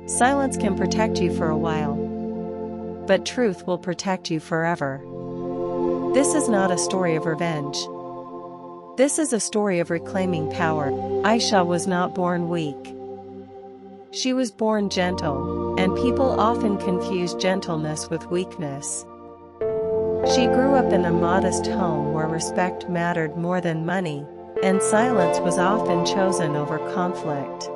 Silence can protect you for a while, but truth will protect you forever. This is not a story of revenge. This is a story of reclaiming power. Aisha was not born weak. She was born gentle, and people often confuse gentleness with weakness. She grew up in a modest home where respect mattered more than money, and silence was often chosen over conflict.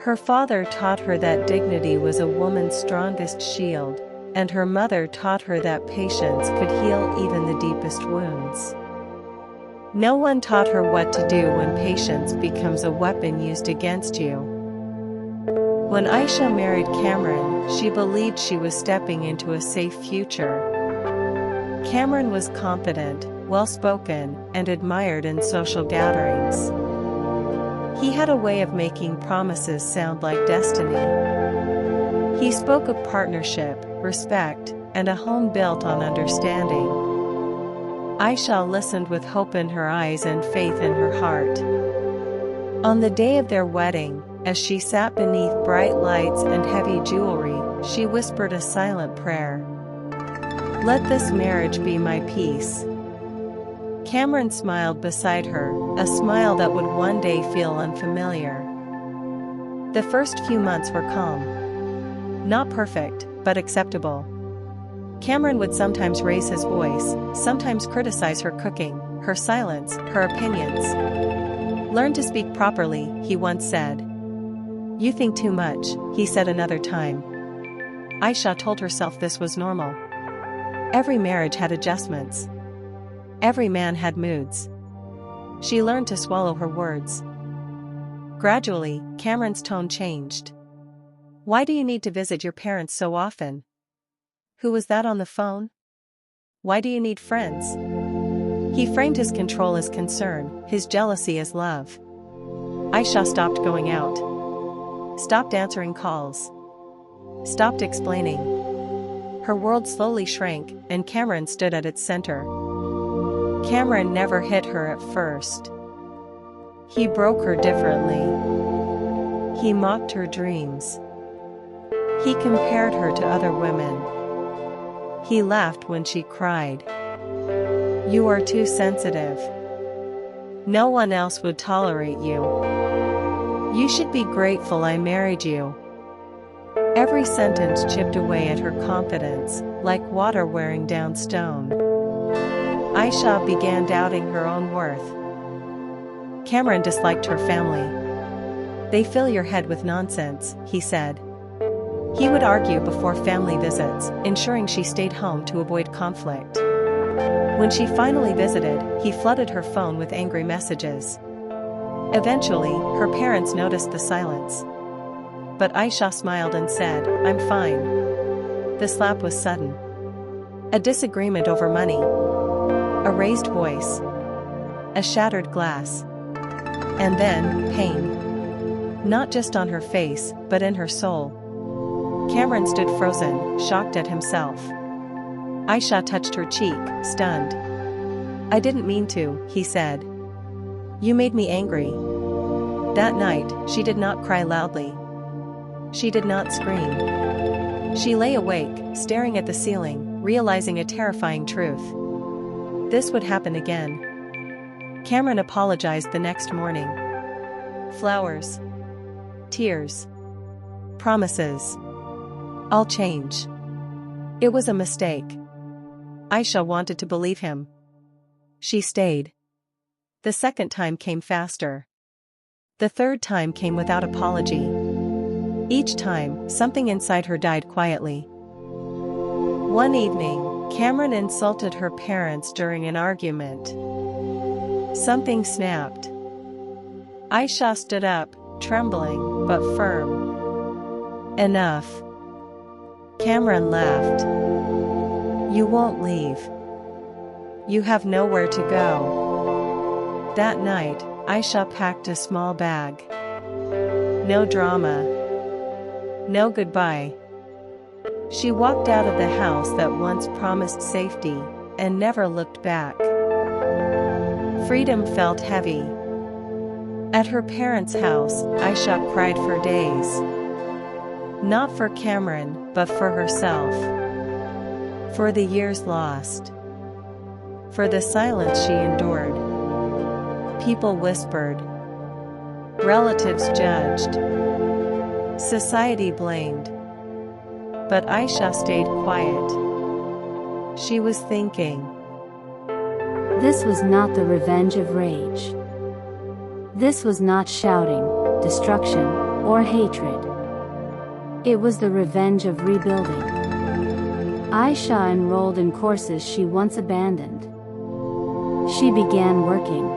Her father taught her that dignity was a woman's strongest shield, and her mother taught her that patience could heal even the deepest wounds. No one taught her what to do when patience becomes a weapon used against you. When Aisha married Cameron, she believed she was stepping into a safe future. Cameron was confident, well-spoken, and admired in social gatherings. He had a way of making promises sound like destiny. He spoke of partnership, respect, and a home built on understanding. Aisha listened with hope in her eyes and faith in her heart. On the day of their wedding, as she sat beneath bright lights and heavy jewelry, she whispered a silent prayer. "Let this marriage be my peace." Cameron smiled beside her, a smile that would one day feel unfamiliar. The first few months were calm. Not perfect, but acceptable. Cameron would sometimes raise his voice, sometimes criticize her cooking, her silence, her opinions. "Learn to speak properly," he once said. "You think too much," he said another time. Aisha told herself this was normal. Every marriage had adjustments. Every man had moods. She learned to swallow her words. Gradually, Cameron's tone changed. "Why do you need to visit your parents so often? Who was that on the phone? Why do you need friends?" He framed his control as concern, his jealousy as love. Aisha stopped going out. Stopped answering calls. Stopped explaining. Her world slowly shrank, and Cameron stood at its center. Cameron never hit her at first. He broke her differently. He mocked her dreams. He compared her to other women. He laughed when she cried. "You are too sensitive. No one else would tolerate you. You should be grateful I married you." Every sentence chipped away at her confidence, like water wearing down stone. Aisha began doubting her own worth. Cameron disliked her family. "They fill your head with nonsense," he said. He would argue before family visits, ensuring she stayed home to avoid conflict. When she finally visited, he flooded her phone with angry messages. Eventually, her parents noticed the silence. But Aisha smiled and said, "I'm fine." The slap was sudden. A disagreement over money. A raised voice. A shattered glass. And then, pain. Not just on her face, but in her soul. Cameron stood frozen, shocked at himself. Aisha touched her cheek, stunned. "I didn't mean to," he said. "You made me angry." That night, she did not cry loudly. She did not scream. She lay awake, staring at the ceiling, realizing a terrifying truth. This would happen again. Cameron apologized the next morning. Flowers. Tears. Promises. "I'll change. It was a mistake." Aisha wanted to believe him. She stayed. The second time came faster. The third time came without apology. Each time, something inside her died quietly. One evening, Cameron insulted her parents during an argument. Something snapped. Aisha stood up, trembling, but firm. "Enough." Cameron laughed. "You won't leave. You have nowhere to go." That night, Aisha packed a small bag. No drama. No goodbye. She walked out of the house that once promised safety, and never looked back. Freedom felt heavy. At her parents' house, Aisha cried for days. Not for Cameron, but for herself. For the years lost. For the silence she endured. People whispered. Relatives judged. Society blamed. But Aisha stayed quiet. She was thinking. This was not the revenge of rage. This was not shouting, destruction, or hatred. It was the revenge of rebuilding. Aisha enrolled in courses she once abandoned. She began working.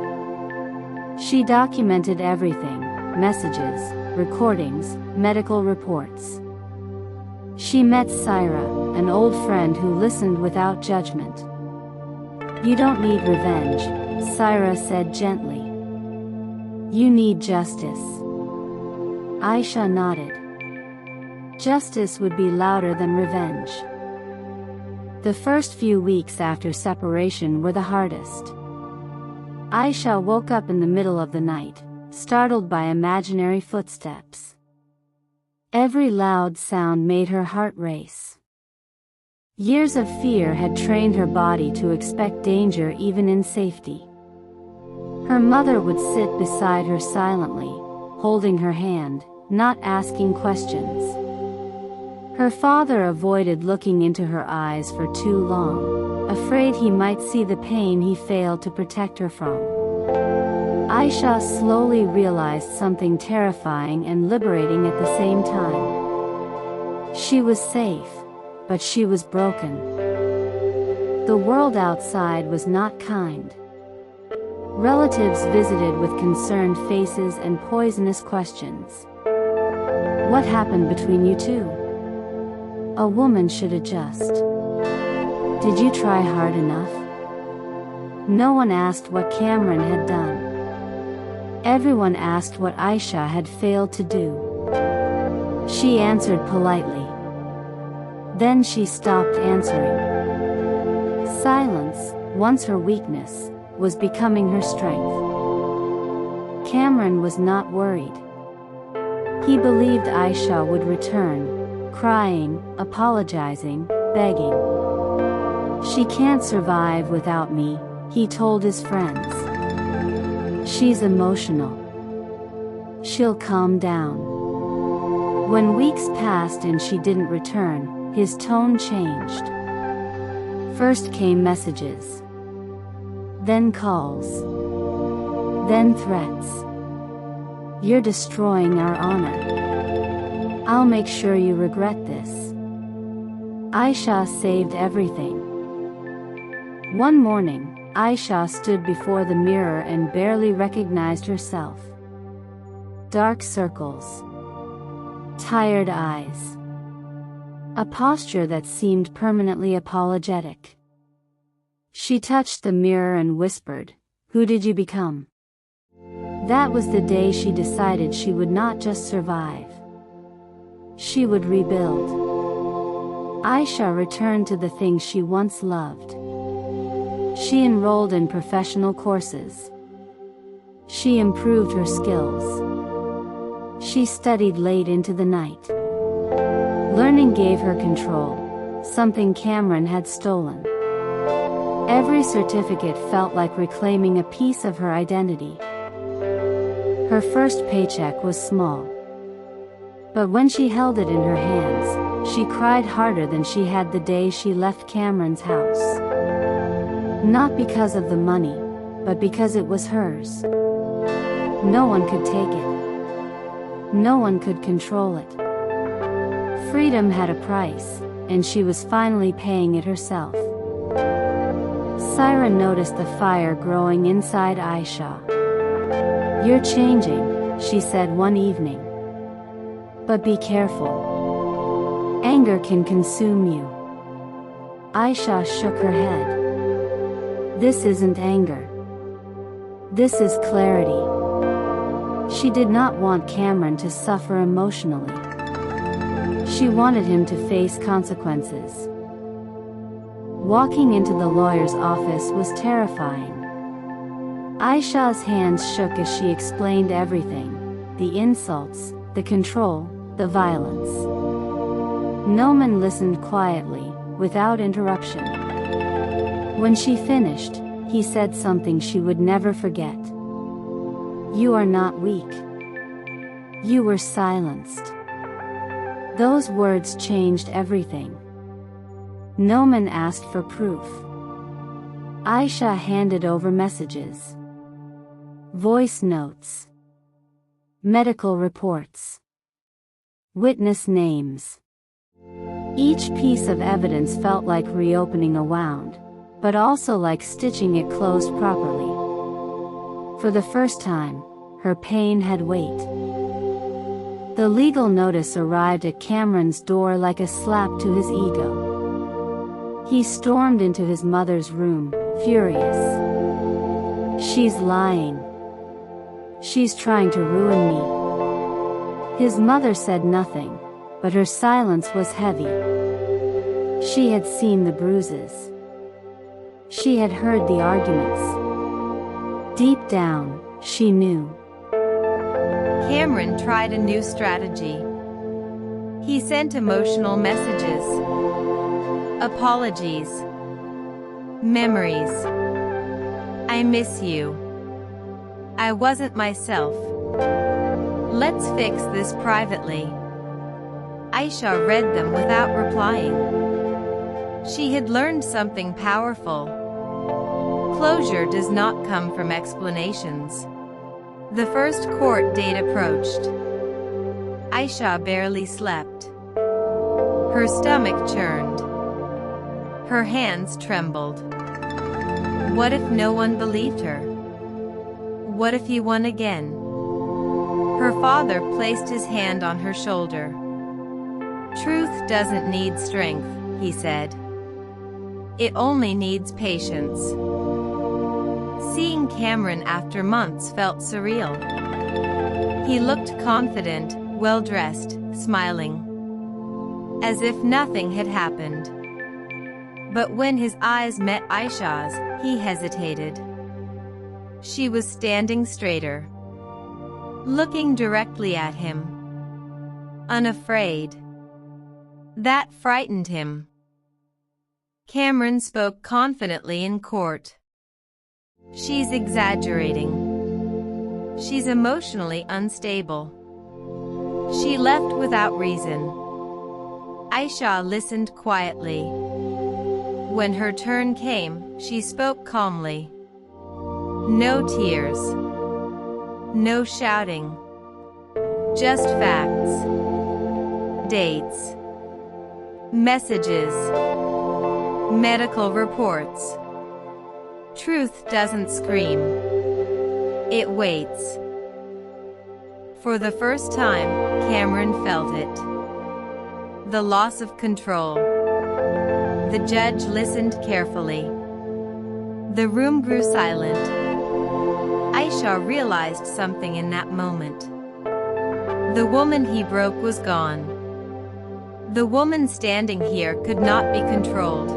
She documented everything: messages, recordings, medical reports. She met Syra, an old friend who listened without judgment. "You don't need revenge," Syra said gently. "You need justice." Aisha nodded. Justice would be louder than revenge. The first few weeks after separation were the hardest. Aisha woke up in the middle of the night, startled by imaginary footsteps. Every loud sound made her heart race. Years of fear had trained her body to expect danger even in safety. Her mother would sit beside her silently, holding her hand, not asking questions. Her father avoided looking into her eyes for too long, afraid he might see the pain he failed to protect her from. Aisha slowly realized something terrifying and liberating at the same time. She was safe, but she was broken. The world outside was not kind. Relatives visited with concerned faces and poisonous questions. "What happened between you two? A woman should adjust. Did you try hard enough?" No one asked what Cameron had done. Everyone asked what Aisha had failed to do. She answered politely. Then she stopped answering. Silence, once her weakness, was becoming her strength. Cameron was not worried. He believed Aisha would return, crying, apologizing, begging. "She can't survive without me," he told his friends. "She's emotional. She'll calm down." When weeks passed and she didn't return, his tone changed. First came messages. Then calls. Then threats. "You're destroying our honor. I'll make sure you regret this." Aisha saved everything. One morning, Aisha stood before the mirror and barely recognized herself. Dark circles. Tired eyes. A posture that seemed permanently apologetic. She touched the mirror and whispered, "Who did you become?" That was the day she decided she would not just survive. She would rebuild. Aisha returned to the things she once loved. She enrolled in professional courses. She improved her skills. She studied late into the night. Learning gave her control, something Cameron had stolen. Every certificate felt like reclaiming a piece of her identity. Her first paycheck was small. But when she held it in her hands, she cried harder than she had the day she left Cameron's house. Not because of the money, but because it was hers. No one could take it. No one could control it. Freedom had a price, and she was finally paying it herself. Syra noticed the fire growing inside Aisha. "You're changing," she said one evening. "But be careful. Anger can consume you." Aisha shook her head. "This isn't anger. This is clarity." She did not want Cameron to suffer emotionally. She wanted him to face consequences. Walking into the lawyer's office was terrifying. Aisha's hands shook as she explained everything: the insults, the control, the violence. Noman listened quietly, without interruption. When she finished, he said something she would never forget. "You are not weak. You were silenced." Those words changed everything. Noman asked for proof. Aisha handed over messages, voice notes, medical reports, witness names. Each piece of evidence felt like reopening a wound, but also like stitching it closed properly. For the first time, her pain had weight. The legal notice arrived at Cameron's door like a slap to his ego. He stormed into his mother's room, furious. "She's lying. She's trying to ruin me." His mother said nothing, but her silence was heavy. She had seen the bruises. She had heard the arguments. Deep down, she knew. Cameron tried a new strategy. He sent emotional messages, apologies, memories. "I miss you. I wasn't myself. Let's fix this privately." Aisha read them without replying. She had learned something powerful. Closure does not come from explanations. The first court date approached. Aisha barely slept. Her stomach churned. Her hands trembled. What if no one believed her? What if he won again? Her father placed his hand on her shoulder. "Truth doesn't need strength," he said. "It only needs patience." Seeing Cameron after months felt surreal. He looked confident, well-dressed, smiling, as if nothing had happened. But when his eyes met Aisha's, he hesitated. She was standing straighter, looking directly at him, unafraid. That frightened him. Cameron spoke confidently in court. "She's exaggerating. She's emotionally unstable. She left without reason." Aisha listened quietly. When her turn came, she spoke calmly. No tears. No shouting. Just facts. Dates. Messages. Medical reports. Truth doesn't scream. It waits. For the first time, Cameron felt it. The loss of control. The judge listened carefully. The room grew silent. Aisha realized something in that moment. The woman he broke was gone. The woman standing here could not be controlled.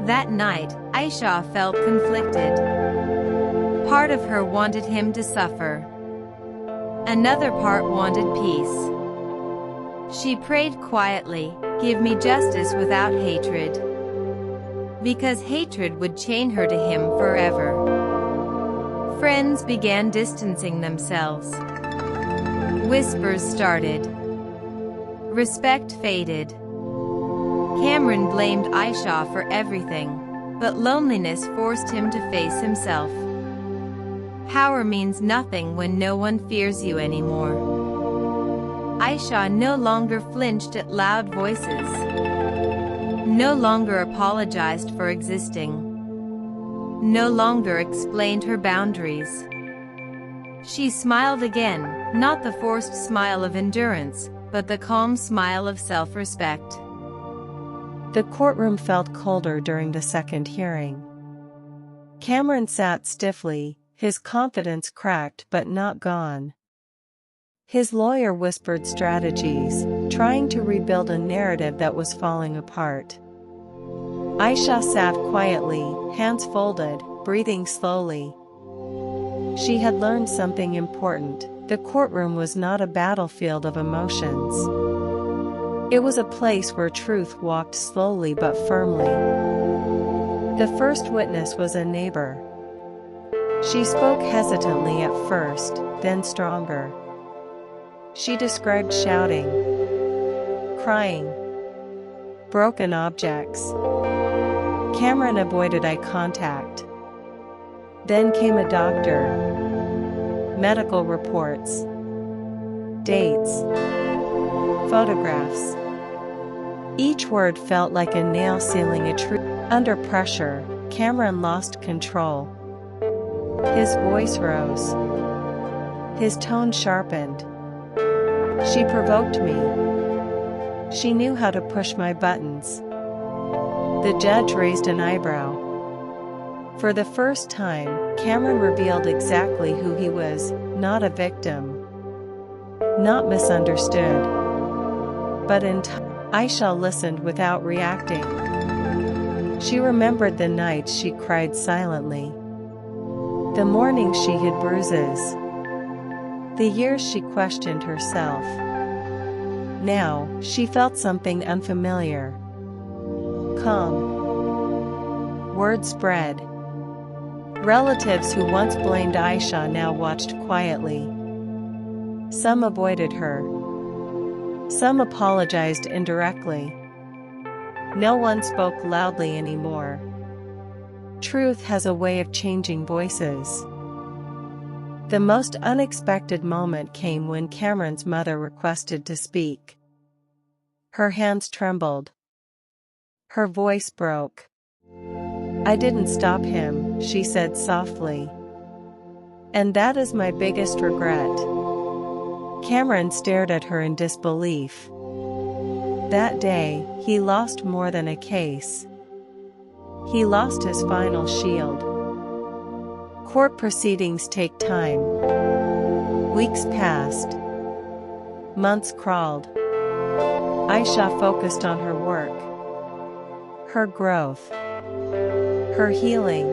That night, Aisha felt conflicted. Part of her wanted him to suffer. Another part wanted peace. She prayed quietly, "Give me justice without hatred." Because hatred would chain her to him forever. Friends began distancing themselves. Whispers started. Respect faded. Cameron blamed Aisha for everything, but loneliness forced him to face himself. Power means nothing when no one fears you anymore. Aisha no longer flinched at loud voices. No longer apologized for existing. No longer explained her boundaries. She smiled again, not the forced smile of endurance, but the calm smile of self-respect. The courtroom felt colder during the second hearing. Cameron sat stiffly, his confidence cracked but not gone. His lawyer whispered strategies, trying to rebuild a narrative that was falling apart. Aisha sat quietly, hands folded, breathing slowly. She had learned something important. The courtroom was not a battlefield of emotions. It was a place where truth walked slowly but firmly. The first witness was a neighbor. She spoke hesitantly at first, then stronger. She described shouting, crying, broken objects. Cameron avoided eye contact. Then came a doctor, medical reports, dates, photographs. Each word felt like a nail sealing a truth. Under pressure, Cameron lost control. His voice rose. His tone sharpened. She provoked me. She knew how to push my buttons. The judge raised an eyebrow. For the first time, Cameron revealed exactly who he was, not a victim. Not misunderstood. But in time, Aisha listened without reacting. She remembered the nights she cried silently. The mornings she hid bruises. The years she questioned herself. Now, she felt something unfamiliar. Calm. Word spread. Relatives who once blamed Aisha now watched quietly. Some avoided her. Some apologized indirectly. No one spoke loudly anymore. Truth has a way of changing voices. The most unexpected moment came when Cameron's mother requested to speak. Her hands trembled. Her voice broke. "I didn't stop him," she said softly. "And that is my biggest regret." Cameron stared at her in disbelief. That day, he lost more than a case. He lost his final shield. Court proceedings take time. Weeks passed. Months crawled. Aisha focused on her work, her growth, her healing.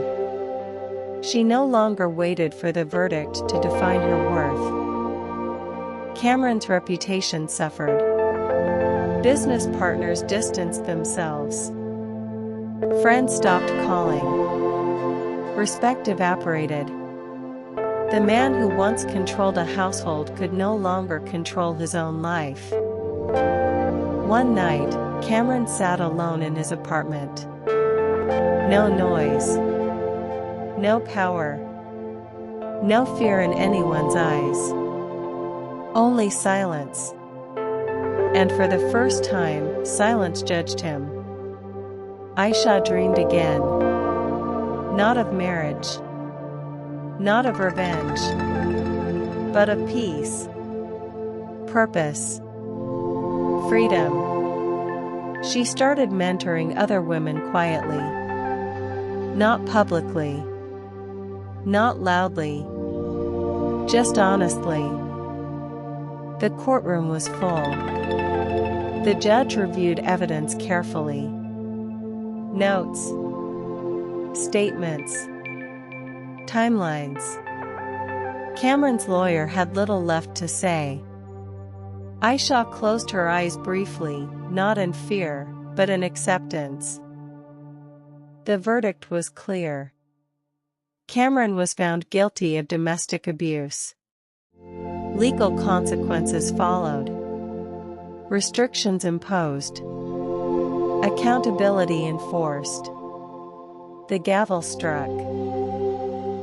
She no longer waited for the verdict to define her worth. Cameron's reputation suffered. Business partners distanced themselves. Friends stopped calling. Respect evaporated. The man who once controlled a household could no longer control his own life. One night, Cameron sat alone in his apartment. No noise. No power. No fear in anyone's eyes. Only silence. And for the first time, silence judged him. Aisha dreamed again. Not of marriage. Not of revenge. But of peace. Purpose. Freedom. She started mentoring other women quietly. Not publicly. Not loudly. Just honestly. The courtroom was full. The judge reviewed evidence carefully. Notes. Statements. Timelines. Cameron's lawyer had little left to say. Aisha closed her eyes briefly, not in fear, but in acceptance. The verdict was clear. Cameron was found guilty of domestic abuse. Legal consequences followed. Restrictions imposed. Accountability enforced. The gavel struck.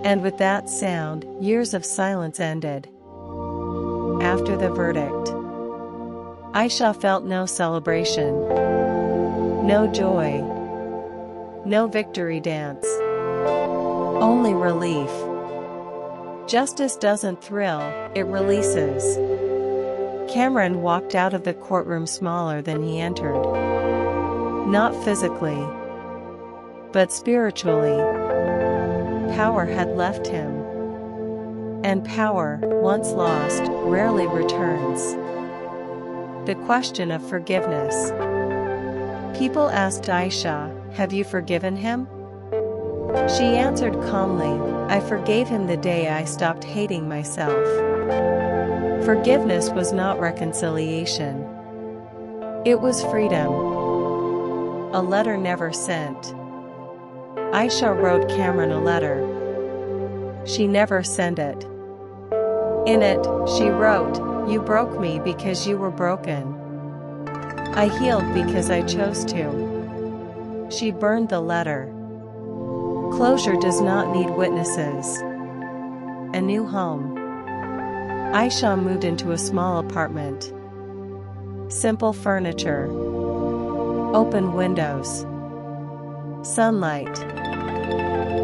And with that sound, years of silence ended. After the verdict, Aisha felt no celebration. No joy. No victory dance. Only relief. Justice doesn't thrill, it releases. Cameron walked out of the courtroom smaller than he entered. Not physically, but spiritually. Power had left him. And power, once lost, rarely returns. The question of forgiveness. People asked Aisha, "Have you forgiven him?" She answered calmly, "I forgave him the day I stopped hating myself." Forgiveness was not reconciliation. It was freedom. A letter never sent. Aisha wrote Cameron a letter. She never sent it. In it, she wrote, "You broke me because you were broken. I healed because I chose to." She burned the letter. Closure does not need witnesses. A new home. Aisha moved into a small apartment. Simple furniture. Open windows. Sunlight.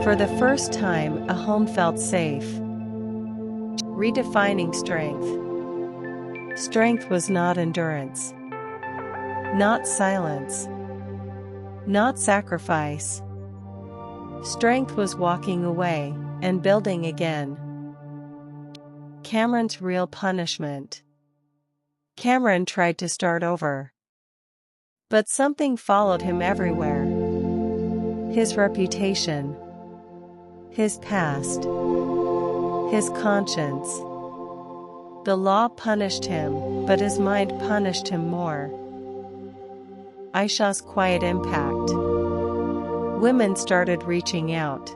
For the first time, a home felt safe. Redefining strength. Strength was not endurance. Not silence. Not sacrifice. Strength was walking away and building again. Cameron's real punishment. Cameron tried to start over. But something followed him everywhere. His reputation. His past. His conscience. The law punished him, but his mind punished him more. Aisha's quiet impact. Women started reaching out.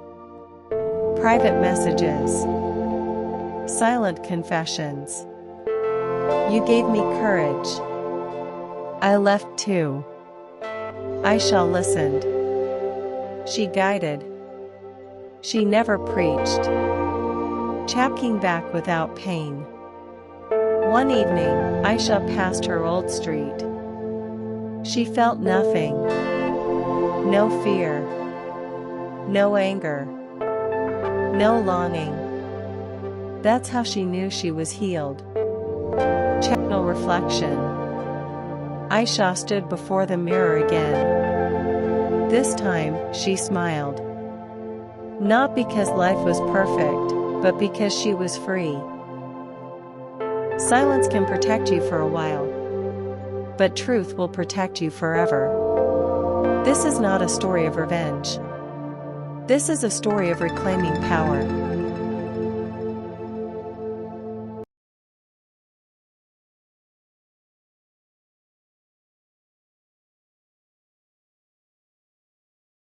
Private messages. Silent confessions. "You gave me courage. I left too." Aisha listened. She guided. She never preached. Chapking back without pain. One evening, Aisha passed her old street. She felt nothing. No fear. No anger. No longing. That's how she knew she was healed. Gentle reflection. Aisha stood before the mirror again. This time, she smiled. Not because life was perfect, but because she was free. Silence can protect you for a while, but truth will protect you forever. This is not a story of revenge. This is a story of reclaiming power.